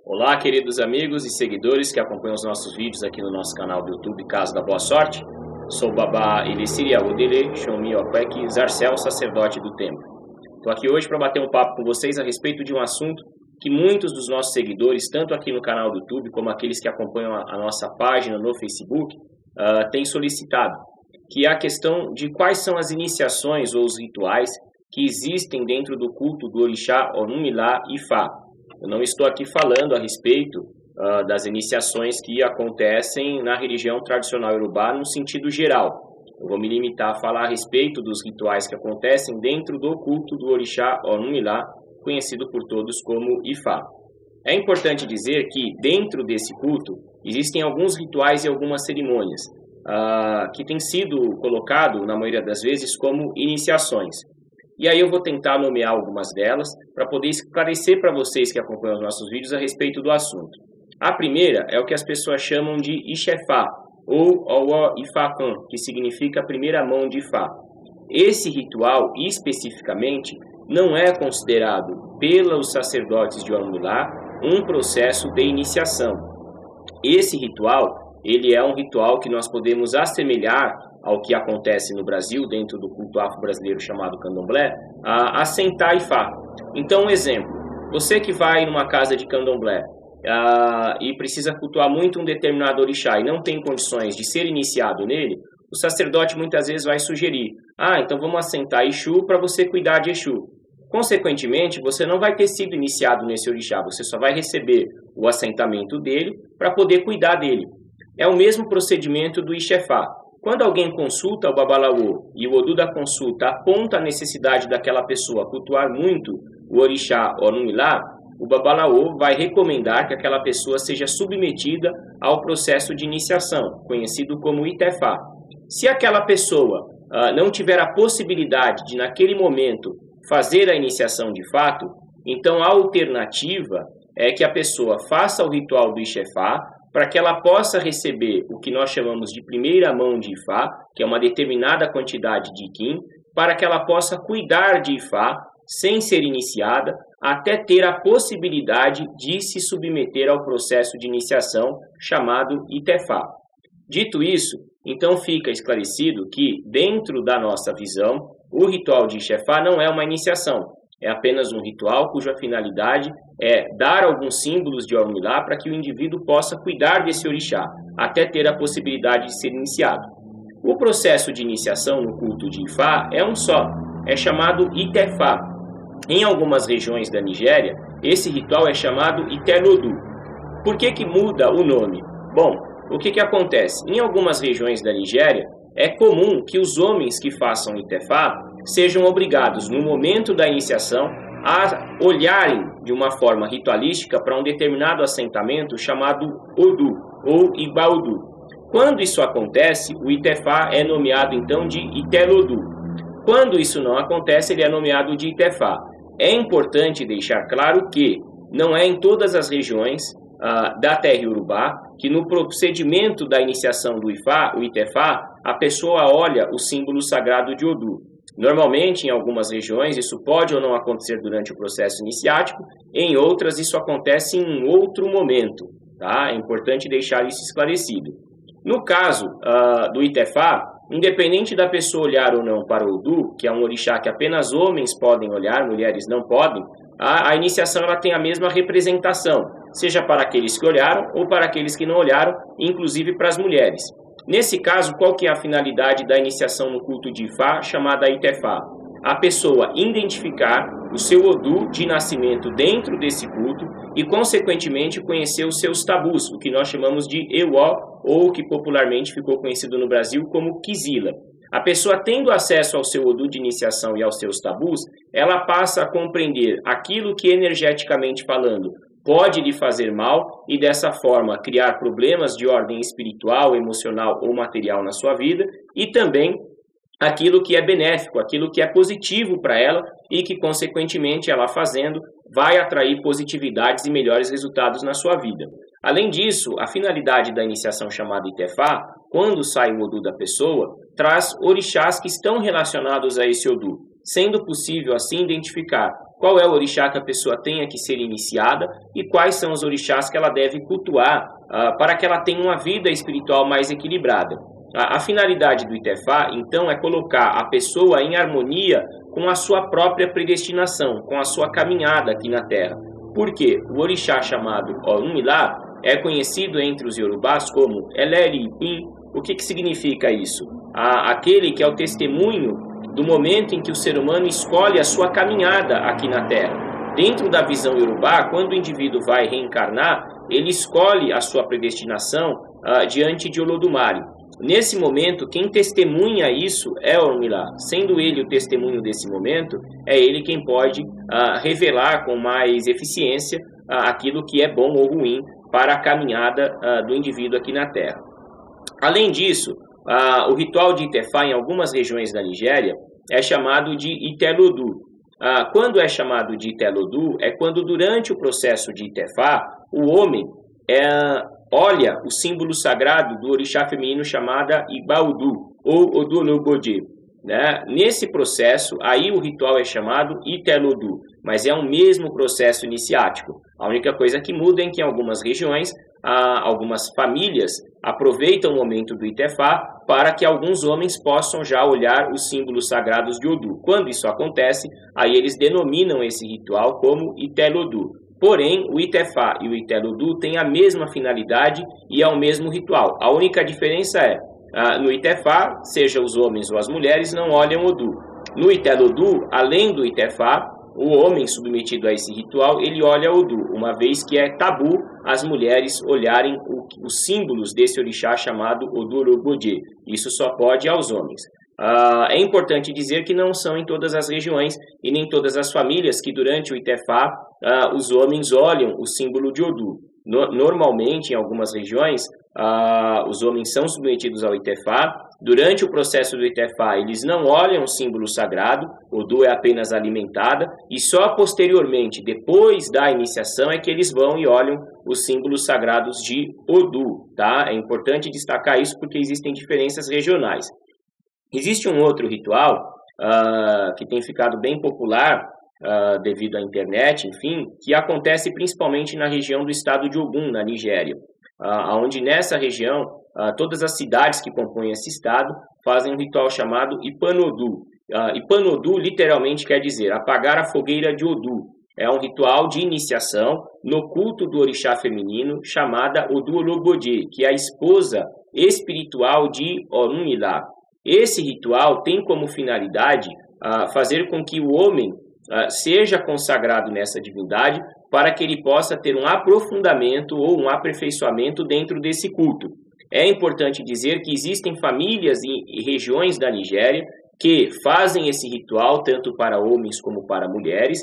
Olá, queridos amigos e seguidores que acompanham os nossos vídeos aqui no nosso canal do YouTube Casa da Boa Sorte. Sou o Babá Elisiri Awodele Shomi Okweki Zarcel, sacerdote do templo. Estou aqui hoje para bater um papo com vocês a respeito de um assunto que muitos dos nossos seguidores, tanto aqui no canal do YouTube como aqueles que acompanham a nossa página no Facebook, têm solicitado, que é a questão de quais são as iniciações ou os rituais que existem dentro do culto do Orixá Orunmilá Ifá. Eu não estou aqui falando a respeito das iniciações que acontecem na religião tradicional iorubá no sentido geral. Eu vou me limitar a falar a respeito dos rituais que acontecem dentro do culto do Orixá Orunmilá, conhecido por todos como Ifá. É importante dizer que dentro desse culto existem alguns rituais e algumas cerimônias que têm sido colocado, na maioria das vezes, como iniciações. E aí eu vou tentar nomear algumas delas para poder esclarecer para vocês que acompanham os nossos vídeos a respeito do assunto. A primeira é o que as pessoas chamam de Ixefá, ou Owo Ifakan, que significa a primeira mão de Ifá. Esse ritual, especificamente, não é considerado pelos sacerdotes de Orunmilá um processo de iniciação. Esse ritual, ele é um ritual que nós podemos assemelhar ao que acontece no Brasil, dentro do culto afro-brasileiro chamado candomblé, a sentar Ifá. Então, um exemplo, você que vai numa casa de candomblé e precisa cultuar muito um determinado orixá e não tem condições de ser iniciado nele, o sacerdote muitas vezes vai sugerir, então vamos assentar Exu para você cuidar de Exu. Consequentemente, você não vai ter sido iniciado nesse orixá, você só vai receber o assentamento dele para poder cuidar dele. É o mesmo procedimento do Ixefá. Quando alguém consulta o Babalaô e o Odu da consulta aponta a necessidade daquela pessoa cultuar muito o Orixá Orunmilá, o Babalaô vai recomendar que aquela pessoa seja submetida ao processo de iniciação, conhecido como Itefá. Se aquela pessoa não tiver a possibilidade de, naquele momento, fazer a iniciação de fato, então a alternativa é que a pessoa faça o ritual do Ixefá, para que ela possa receber o que nós chamamos de primeira mão de Ifá, que é uma determinada quantidade de Kim, para que ela possa cuidar de Ifá, sem ser iniciada, até ter a possibilidade de se submeter ao processo de iniciação chamado Itefá. Dito isso, então fica esclarecido que, dentro da nossa visão, o ritual de Ixefá não é uma iniciação, é apenas um ritual cuja finalidade é dar alguns símbolos de Orunmilá para que o indivíduo possa cuidar desse orixá, até ter a possibilidade de ser iniciado. O processo de iniciação no culto de Ifá é um só, é chamado Itefá. Em algumas regiões da Nigéria, esse ritual é chamado Itelodu. Por que muda o nome? Bom, o que acontece? Em algumas regiões da Nigéria, é comum que os homens que façam Itefá sejam obrigados, no momento da iniciação, a olharem de uma forma ritualística para um determinado assentamento chamado Odu, ou Igba-Odu. Quando isso acontece, o Itefá é nomeado então de Itelodu. Quando isso não acontece, ele é nomeado de Itefá. É importante deixar claro que não é em todas as regiões da terra iorubá que no procedimento da iniciação do Ifá, o Itefá, a pessoa olha o símbolo sagrado de Odu. Normalmente, em algumas regiões, isso pode ou não acontecer durante o processo iniciático, em outras, isso acontece em um outro momento. Tá? É importante deixar isso esclarecido. No caso do Itefá, independente da pessoa olhar ou não para o Odu, que é um orixá que apenas homens podem olhar, mulheres não podem, a iniciação ela tem a mesma representação, seja para aqueles que olharam ou para aqueles que não olharam, inclusive para as mulheres. Nesse caso, qual que é a finalidade da iniciação no culto de Ifá, chamada Itefá? A pessoa identificar o seu Odu de nascimento dentro desse culto e, consequentemente, conhecer os seus tabus, o que nós chamamos de Ewó, ou que popularmente ficou conhecido no Brasil como Kizila. A pessoa tendo acesso ao seu Odu de iniciação e aos seus tabus, ela passa a compreender aquilo que, energeticamente falando, pode lhe fazer mal e, dessa forma, criar problemas de ordem espiritual, emocional ou material na sua vida, e também aquilo que é benéfico, aquilo que é positivo para ela e que, consequentemente, ela fazendo, vai atrair positividades e melhores resultados na sua vida. Além disso, a finalidade da iniciação chamada Itefá, quando sai o Odu da pessoa, traz orixás que estão relacionados a esse Odu, sendo possível, assim, identificar qual é o orixá que a pessoa tenha que ser iniciada e quais são os orixás que ela deve cultuar para que ela tenha uma vida espiritual mais equilibrada. A finalidade do Itefá, então, é colocar a pessoa em harmonia com a sua própria predestinação, com a sua caminhada aqui na Terra. Por quê? O orixá chamado Orunmila é conhecido entre os Yorubás como Eleri-Ipim. O que significa isso? Aquele que é o testemunho do momento em que o ser humano escolhe a sua caminhada aqui na Terra. Dentro da visão Yorubá, quando o indivíduo vai reencarnar, ele escolhe a sua predestinação diante de Olodumare. Nesse momento, quem testemunha isso é Orunmila. Sendo ele o testemunho desse momento, é ele quem pode revelar com mais eficiência aquilo que é bom ou ruim para a caminhada do indivíduo aqui na Terra. Além disso, o ritual de Itefá em algumas regiões da Nigéria é chamado de Itelodu. Quando é chamado de Itelodu, é quando durante o processo de Itefá, o homem olha o símbolo sagrado do orixá feminino chamada Ibaudu, ou Odolobodje. Nesse processo, aí o ritual é chamado Itelodu, mas é o mesmo processo iniciático. A única coisa que muda é que em algumas regiões, algumas famílias aproveitam o momento do Itefá para que alguns homens possam já olhar os símbolos sagrados de Odu. Quando isso acontece, aí eles denominam esse ritual como Itelodu. Porém, o Itefá e o Itelodu têm a mesma finalidade e é o mesmo ritual. A única diferença é, no Itefá, seja os homens ou as mulheres, não olham Odu. No Itelodu, além do Itefá, o homem submetido a esse ritual, ele olha Odu, uma vez que é tabu as mulheres olharem os símbolos desse orixá chamado Odolobodje. Isso só pode aos homens. É importante dizer que não são em todas as regiões e nem todas as famílias que durante o Itefá os homens olham o símbolo de Odu. Normalmente, em algumas regiões, os homens são submetidos ao Itefá. Durante o processo do Itefá, eles não olham o símbolo sagrado, Odu é apenas alimentada, e só posteriormente, depois da iniciação, é que eles vão e olham os símbolos sagrados de Odu. Tá? É importante destacar isso porque existem diferenças regionais. Existe um outro ritual que tem ficado bem popular devido à internet, enfim, que acontece principalmente na região do estado de Ogun, na Nigéria, onde nessa região todas as cidades que compõem esse estado fazem um ritual chamado Ipanodu. Ipanodu literalmente quer dizer apagar a fogueira de Odu. É um ritual de iniciação no culto do orixá feminino chamada Odolobodje, que é a esposa espiritual de Orunmila. Esse ritual tem como finalidade fazer com que o homem seja consagrado nessa divindade para que ele possa ter um aprofundamento ou um aperfeiçoamento dentro desse culto. É importante dizer que existem famílias e regiões da Nigéria que fazem esse ritual tanto para homens como para mulheres,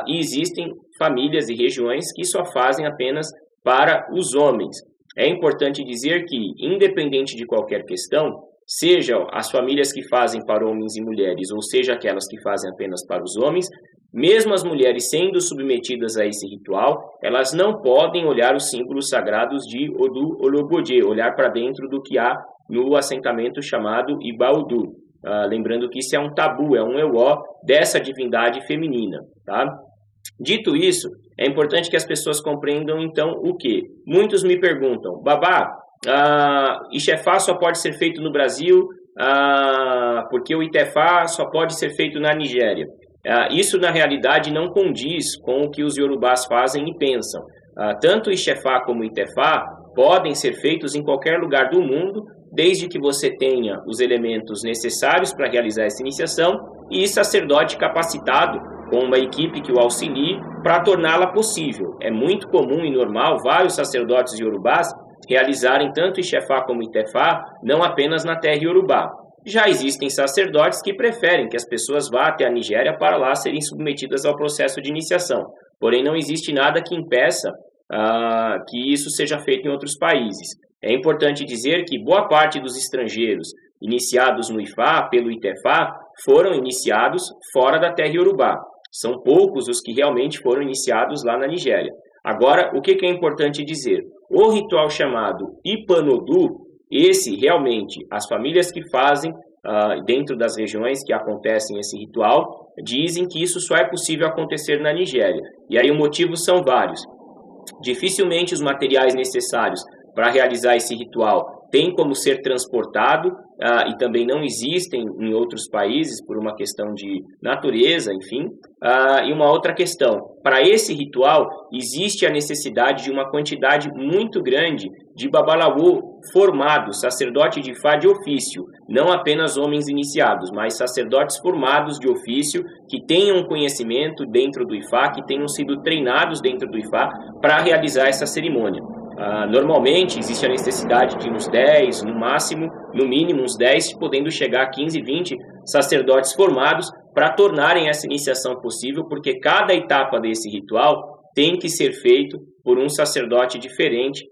e existem famílias e regiões que só fazem apenas para os homens. É importante dizer que, independente de qualquer questão, sejam as famílias que fazem para homens e mulheres, ou seja, aquelas que fazem apenas para os homens, mesmo as mulheres sendo submetidas a esse ritual, elas não podem olhar os símbolos sagrados de Odolobodje, olhar para dentro do que há no assentamento chamado Ibaudu. Lembrando que isso é um tabu, é um euó dessa divindade feminina. Tá? Dito isso, é importante que as pessoas compreendam então o que? Muitos me perguntam, Babá, Ixefá só pode ser feito no Brasil porque o Itefá só pode ser feito na Nigéria. Isso na realidade não condiz com o que os Yorubás fazem e pensam. Tanto o Ixefá como o Itefá podem ser feitos em qualquer lugar do mundo, desde que você tenha os elementos necessários para realizar essa iniciação e sacerdote capacitado com uma equipe que o auxilie para torná-la possível. É muito comum e normal vários sacerdotes Yorubás realizarem tanto Ixefá como Itefá, não apenas na terra Yorubá. Já existem sacerdotes que preferem que as pessoas vá até a Nigéria para lá serem submetidas ao processo de iniciação. Porém, não existe nada que impeça que isso seja feito em outros países. É importante dizer que boa parte dos estrangeiros iniciados no Ifá, pelo Itefá, foram iniciados fora da terra Yorubá. São poucos os que realmente foram iniciados lá na Nigéria. Agora, o que é importante dizer? O ritual chamado Ipanodu, esse realmente, as famílias que fazem dentro das regiões que acontecem esse ritual, dizem que isso só é possível acontecer na Nigéria. E aí o motivo são vários. Dificilmente os materiais necessários para realizar esse ritual têm como ser transportado e também não existem em outros países por uma questão de natureza, enfim. E uma outra questão, para esse ritual existe a necessidade de uma quantidade muito grande de babalawo formados, sacerdote de Ifá de ofício, não apenas homens iniciados, mas sacerdotes formados de ofício que tenham conhecimento dentro do Ifá, que tenham sido treinados dentro do Ifá para realizar essa cerimônia. Normalmente existe a necessidade de uns 10, no mínimo uns 10, podendo chegar a 15, 20 sacerdotes formados para tornarem essa iniciação possível, porque cada etapa desse ritual tem que ser feito por um sacerdote diferente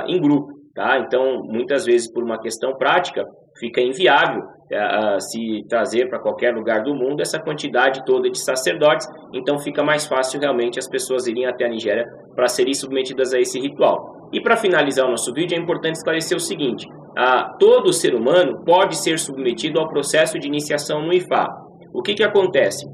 em grupo. Tá? Então, muitas vezes, por uma questão prática, fica inviável se trazer para qualquer lugar do mundo essa quantidade toda de sacerdotes, então fica mais fácil realmente as pessoas irem até a Nigéria para serem submetidas a esse ritual. E para finalizar o nosso vídeo, é importante esclarecer o seguinte: todo ser humano pode ser submetido ao processo de iniciação no Ifá. O que acontece?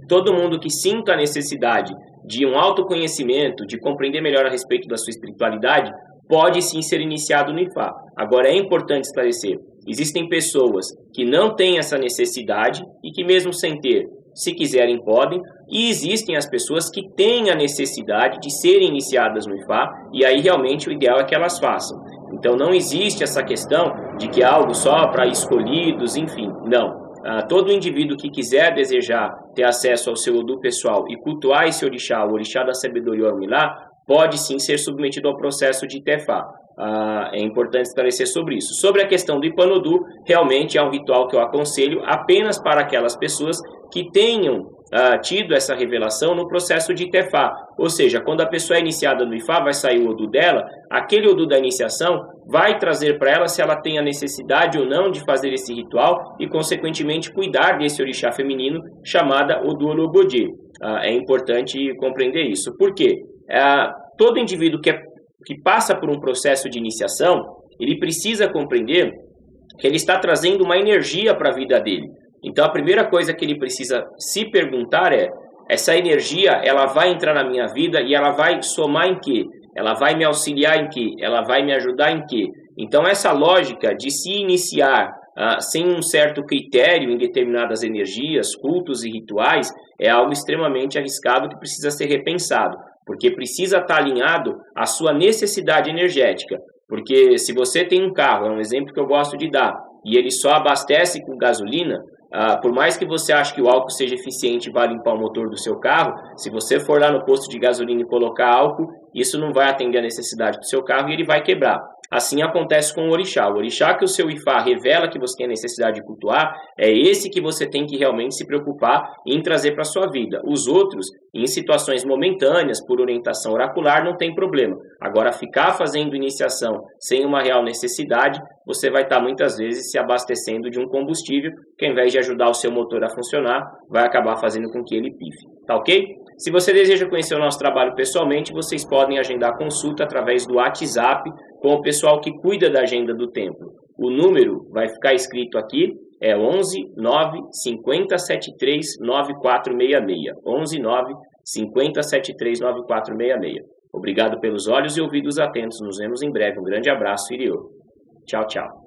Todo mundo que sinta a necessidade de um autoconhecimento, de compreender melhor a respeito da sua espiritualidade, pode sim ser iniciado no Ifá. Agora é importante esclarecer, existem pessoas que não têm essa necessidade e que mesmo sem ter, se quiserem podem, e existem as pessoas que têm a necessidade de serem iniciadas no Ifá, e aí realmente o ideal é que elas façam. Então não existe essa questão de que é algo só para escolhidos, enfim, não. Todo indivíduo que quiser desejar ter acesso ao seu Odu pessoal e cultuar esse orixá, o orixá da sabedoria Orumilá, pode sim ser submetido ao processo de Tefá. É importante esclarecer sobre isso. Sobre a questão do Ipanodu, realmente é um ritual que eu aconselho apenas para aquelas pessoas que tenham tido essa revelação no processo de Tefá. Ou seja, quando a pessoa é iniciada no Ifá, vai sair o Odu dela, aquele Odu da iniciação vai trazer para ela se ela tem a necessidade ou não de fazer esse ritual e, consequentemente, cuidar desse orixá feminino chamada Odu Olobodê. É importante compreender isso. Por quê? Todo indivíduo que passa por um processo de iniciação, ele precisa compreender que ele está trazendo uma energia para a vida dele. Então, a primeira coisa que ele precisa se perguntar é: essa energia, ela vai entrar na minha vida e ela vai somar em quê? Ela vai me auxiliar em quê? Ela vai me ajudar em quê? Então, essa lógica de se iniciar sem um certo critério em determinadas energias, cultos e rituais, é algo extremamente arriscado que precisa ser repensado, porque precisa estar alinhado à sua necessidade energética. Porque se você tem um carro, é um exemplo que eu gosto de dar, e ele só abastece com gasolina, por mais que você ache que o álcool seja eficiente e vá limpar o motor do seu carro, se você for lá no posto de gasolina e colocar álcool, isso não vai atender a necessidade do seu carro e ele vai quebrar. Assim acontece com o orixá. O orixá que o seu Ifá revela que você tem a necessidade de cultuar, é esse que você tem que realmente se preocupar em trazer para a sua vida. Os outros, em situações momentâneas, por orientação oracular, não tem problema. Agora, ficar fazendo iniciação sem uma real necessidade, você vai estar muitas vezes se abastecendo de um combustível que, ao invés de ajudar o seu motor a funcionar, vai acabar fazendo com que ele pife. Tá ok? Se você deseja conhecer o nosso trabalho pessoalmente, vocês podem agendar consulta através do WhatsApp com o pessoal que cuida da agenda do templo. O número vai ficar escrito aqui, é 11 9 50 73 9466. 11 9 50 73 9466. Obrigado pelos olhos e ouvidos atentos. Nos vemos em breve. Um grande abraço, Iriô. Tchau, tchau.